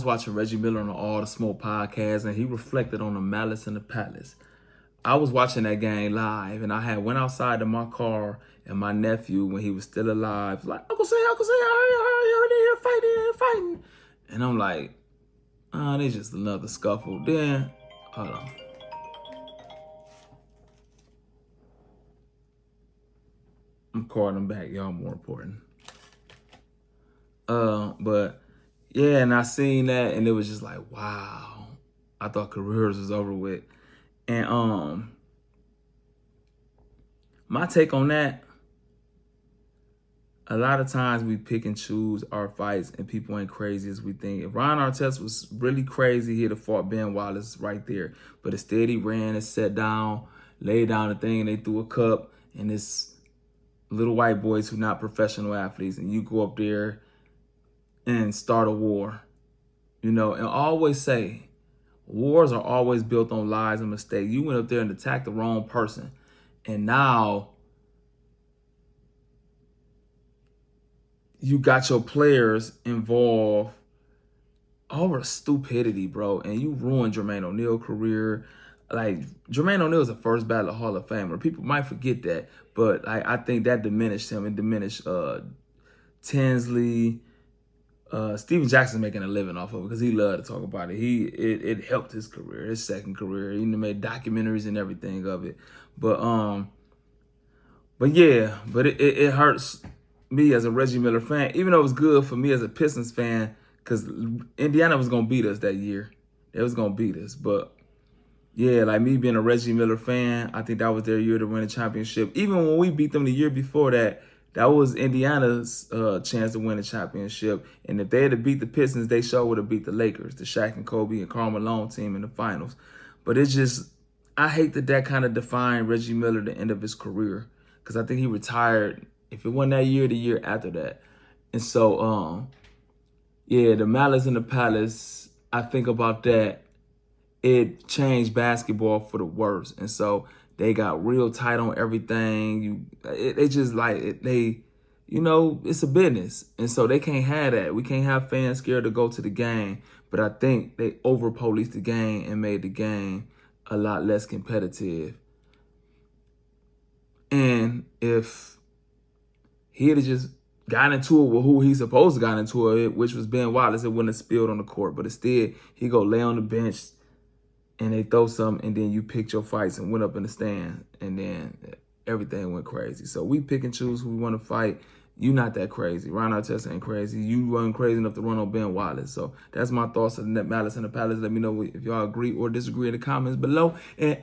was watching Reggie Miller on the All the Smoke podcast, and he reflected on the Malice in the Palace. I was watching that game live, and I had went outside to my car, and my nephew, when he was still alive, was like, Uncle Say, I heard they here fighting. And I'm like, they just another scuffle. Then, hold on. I'm calling him back. Y'all more important. But yeah, and I seen that, and it was just like, wow. I thought careers was over with. And my take on that, a lot of times we pick and choose our fights, and people ain't crazy as we think. If Ron Artest was really crazy, he'd have fought Ben Wallace right there. But instead, he ran and sat down, laid down the thing, and they threw a cup, and this little white boys who not professional athletes, and you go up there and start a war, and always say, wars are always built on lies and mistakes. You went up there and attacked the wrong person, and now you got your players involved over stupidity, bro, and you ruined Jermaine O'Neal's career. Like, Jermaine O'Neal is a first ballot Hall of Famer. People might forget that, but I think that diminished him and diminished Tinsley. Steven Jackson's making a living off of it because he loved to talk about it. It helped his career, his second career. He made documentaries and everything of it. But it hurts me as a Reggie Miller fan, even though it was good for me as a Pistons fan, because Indiana was gonna beat us that year. They was gonna beat us. But yeah, like me being a Reggie Miller fan, I think that was their year to win a championship. Even when we beat them the year before that, that was Indiana's chance to win a championship. And if they had to beat the Pistons, they sure would have beat the Lakers, the Shaq and Kobe and Karl Malone team in the finals. But it's just, I hate that kind of defined Reggie Miller the end of his career, because I think he retired, if it wasn't that year, the year after that. And so, yeah, the Malice in the Palace, I think about that. It changed basketball for the worse. And so they got real tight on everything. It's a business. And so they can't have that. We can't have fans scared to go to the game. But I think they over-policed the game and made the game a lot less competitive. And if he had just got into it with who he's supposed to got into it, which was Ben Wallace, it wouldn't have spilled on the court. But instead, he go lay on the bench, and they throw something, and then you picked your fights and went up in the stand, and then everything went crazy. So we pick and choose who we want to fight. You not that crazy. Ron Artest ain't crazy. You wasn't crazy enough to run on Ben Wallace. So that's my thoughts on that Malice in the Palace. Let me know if y'all agree or disagree in the comments below. And